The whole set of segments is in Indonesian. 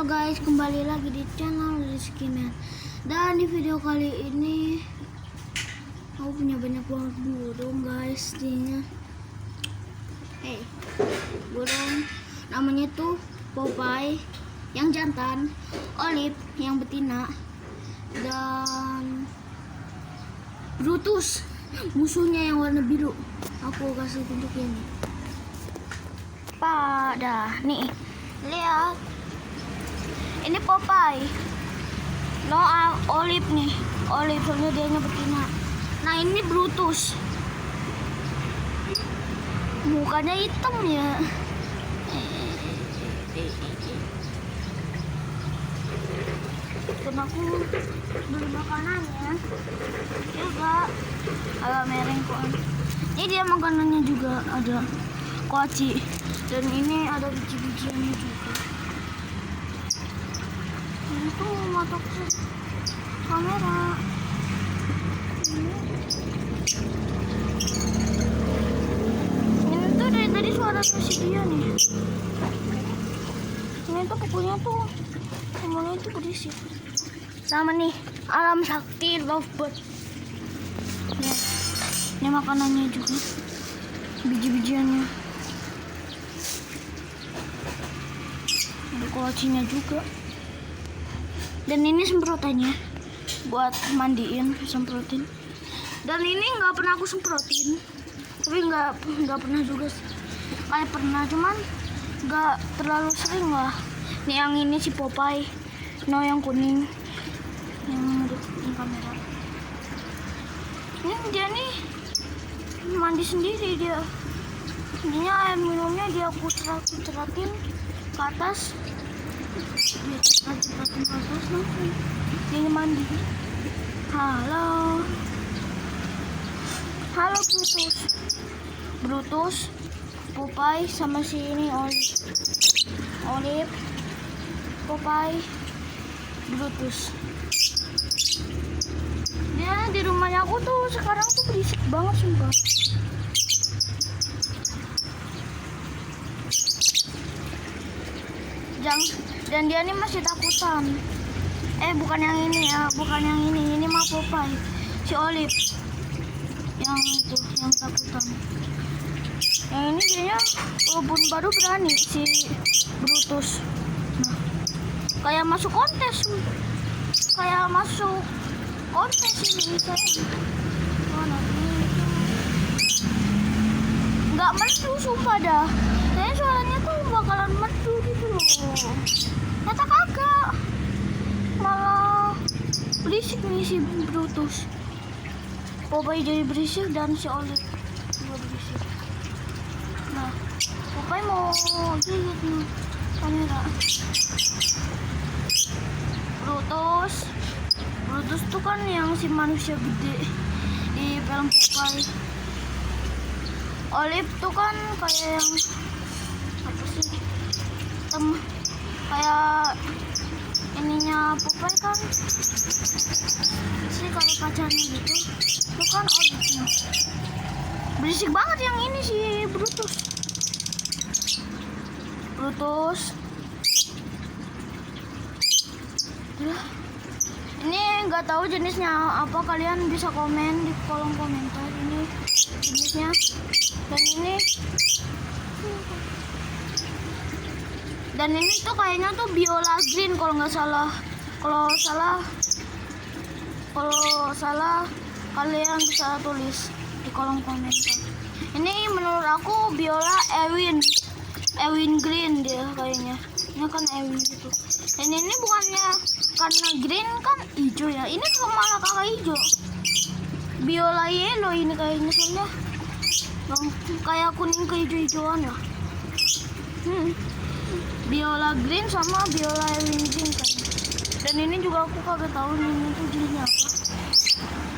guys, kembali lagi di channel Rizky Man. Dan di video kali ini aku punya banyak banget burung guys. Burung namanya tuh Popeye yang jantan, Olive yang betina, dan Brutus musuhnya yang warna biru. Aku kasih tunjukin nih. Nih, lihat. Ini Popeye. Olive nih. Olive soalnya dianya betina. Nah, ini Brutus. Mukanya hitam ya. Dan aku beli makanannya juga agak mereng kok. Ini dia makanannya juga ada kuaci. Dan ini ada biji-bijiannya juga. Ini tuh mata kamera. Ini tuh dari tadi suara si dia nih. Ini tuh pokoknya tuh semuanya tuh berisik. Sama nih Alam Sakti Lovebird. Nih, ini makanannya juga, biji-bijiannya. Ada kuacinya juga. Dan ini semprotannya buat mandiin, semprotin. Dan ini nggak pernah aku semprotin, tapi nggak pernah juga. Kayak pernah, cuman nggak terlalu sering lah. Nih yang ini si Popeye, yang kuning, yang di kamera. Ini dia nih mandi sendiri dia. Intinya air minumnya dia aku ceratin ke atas. Dia ceratin ke atas nanti dia mandi. Halo Brutus, Popeye sama si ini Olive, Popeye, Brutus. Dia di rumahnya aku tuh sekarang tuh berisik banget sumpah. Dan dia ini masih takutan. Bukan yang ini ya, bukan yang ini mah Popeye, si Olive yang itu yang takutan. Yang ini kayaknya walaupun baru berani si Brutus. Nah, kayak masuk kontes ini saya. Mana ini? Nggak merdu sumpah dah. Kayaknya suaranya tuh bakalan merdu gitu loh. Ternyata kagak. Malah berisik nih si Brutus. Popeye jadi berisik dan si Olive juga berisik. Nah, Popeye mau gigit nih kamera. Brutus tuh kan yang si manusia gede di film Popeye. Olive tuh kan kayak yang apa sih? Kayak ininya Popeye kan sih kayak pacarnya gitu. Itu kan Olive-nya. Berisik banget yang ini si Brutus. Ini nggak tahu jenisnya apa, kalian bisa komen di kolom komentar ini jenisnya. Dan ini tuh kayaknya tuh Biola Green kalau nggak salah. Kalau salah kalian bisa tulis di kolom komentar. Ini menurut aku Biola Ewin Green dia kayaknya. Ini kan Ewin gitu. Dan ini bukannya karena green kan hijau ya. Ini kok malah kakak hijau. Biola yellow ini kayaknya soalnya kayak kuning kehijau-hijauan lah. Biola green sama Biola Ewin Green kayaknya. Dan ini juga aku kagak tahu ini tuh jenisnya apa.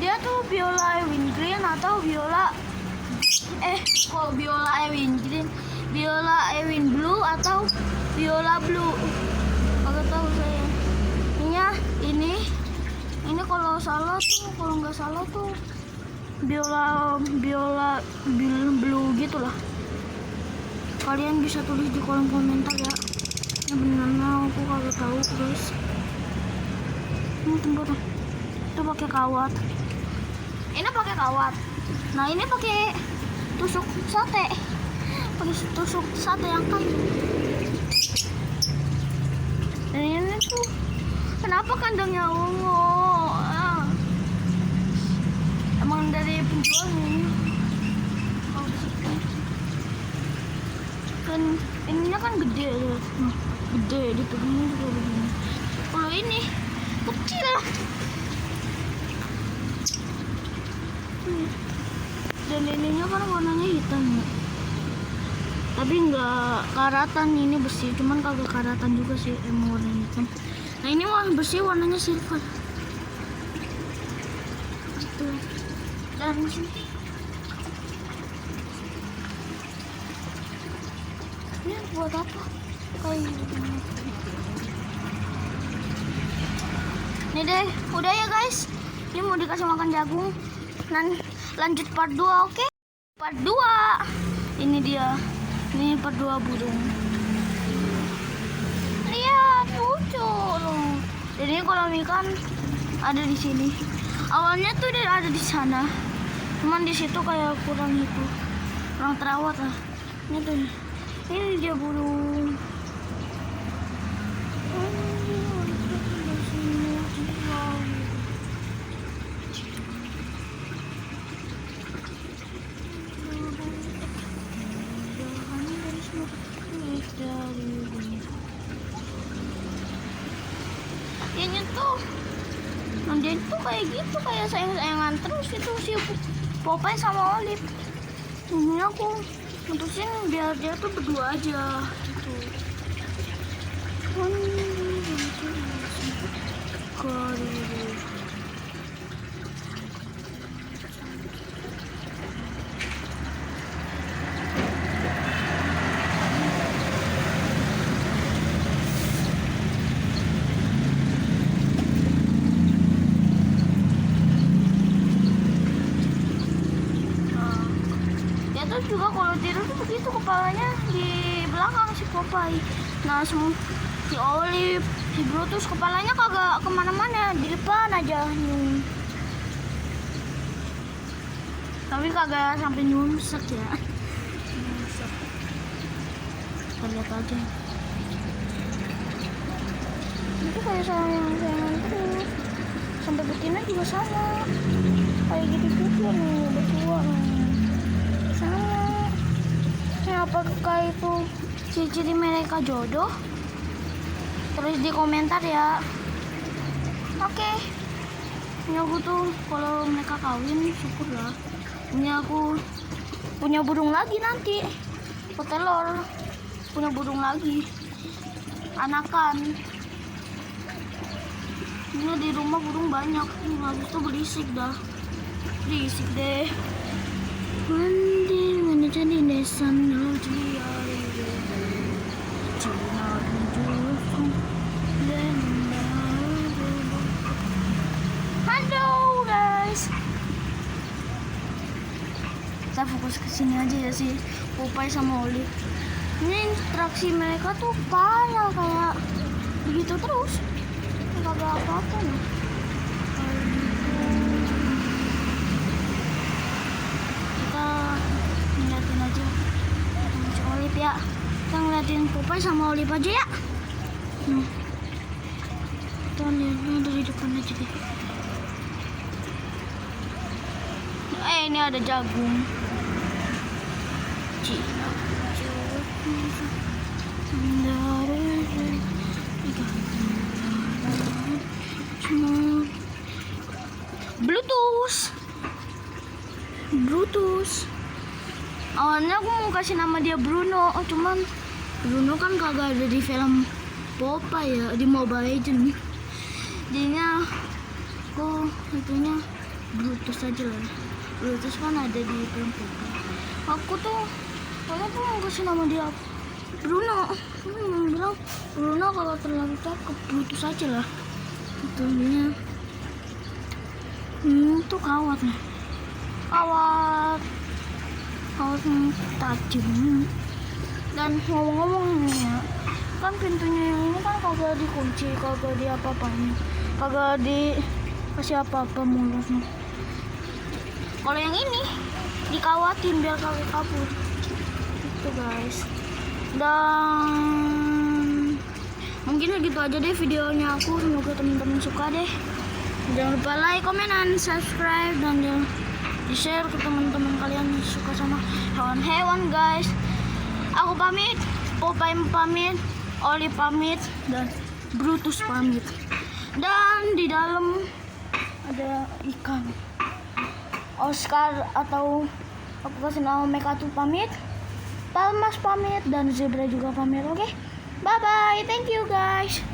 Dia tuh Biola Ewin Green atau Biola Ewin Green, Biola Ewin Blue atau Biola Blue. Kagak tahu saya. Ini kalau nggak salah tuh Biola Blue gitulah. Kalian bisa tulis di kolom komentar ya. Ya benernya aku kagak tahu. tempur. Itu pakai kawat. Ini pakai kawat. Nah ini pakai tusuk sate. Pakai tusuk sate yang kayu. Dan ini tuh kenapa kandangnya ungu? Emang dari penjual ini. Kan ininya kan gede ya. Gede di pegangnya juga begini. Kalau ini kecil. Dan ininya kan warnanya hitam ya. Tapi nggak karatan, ini besi, cuman kagak karatan juga sih emang warnanya hitam. Nah ini warna bersih, warnanya silver. Gitu. Dan sini ini buat apa? Kayak gini. Nih deh, udah ya guys. Ini mau dikasih makan jagung. Dan lanjut part 2, oke? Part 2. Ini dia. Ini part 2 burung. Lihat, lucu loh. Jadi kolam ikan ada di sini. Awalnya tuh dia ada di sana. Cuman di situ kayak kurang terawat lah. Ini tuh. Ini dia burung. Ini tuh, dia tuh kayak gitu, kayak sayang-sayangan terus itu si Popeye sama Olive. Ini aku mutusin biar dia tuh berdua aja gitu. Terus juga kalau tidur tuh begitu, kepalanya di belakang si Popeye. Nah si Olive, si Brutus kepalanya kagak kemana-mana, di depan aja nyum. Tapi kagak sampai nyumsek ya. Kita lihat aja. Itu kayak sayangan terus. Sampai betina juga sama. Kayak gitu juga nih, berdua nih. Apakah itu ciri-ciri mereka jodoh? Tulis di komentar ya. Oke. Ini aku tuh kalau mereka kawin syukurlah. Ini aku punya burung lagi nanti. Petelor. Punya burung lagi. Anakan. Ini di rumah burung banyak. Habis itu berisik dah. Berisik deh. Jadi desan halo guys, kita fokus ke sini aja ya sih, Popeye sama Olive. Ini interaksi mereka tuh parah, kayak begitu terus, nggak ada apa-apa nih. Ya, kita ngeliatin Popeye sama Olive aja ya. Kita lihatnya dari depan aja deh. Ini ada jagung. Brutus. Awalnya aku mau kasih nama dia Bruno, cuman Bruno kan kagak ada di film Popeye ya, di Mobile Legends. Jadinya aku itunya Brutus aja lah. Brutus kan ada di film Popeye. Aku tuh mau kasih nama dia Bruno. Bilang Bruno kalau terlalu cakep, Brutus aja lah. Itunya. Tuh kawat nih. Kawat tajam. Dan ngomong-ngomong nih ya, kan pintunya yang ini kan kagak dikunci, kagak di apa-apain. kagak dikasih apa-apa mulusnya. Kalau yang ini dikawatin biar kagak kabur itu guys. Dan mungkin segitu aja deh videonya aku, semoga teman-teman suka deh. Jangan lupa like, comment, dan subscribe, dan jangan di share ke teman-teman kalian yang suka sama hewan-hewan guys. Aku pamit, Popeye pamit, Oli pamit, dan Brutus pamit. Dan di dalam ada ikan. Oscar atau aku kasih nama Mekatu pamit, Palmas pamit, dan Zebra juga pamit. Oke, bye bye, thank you guys.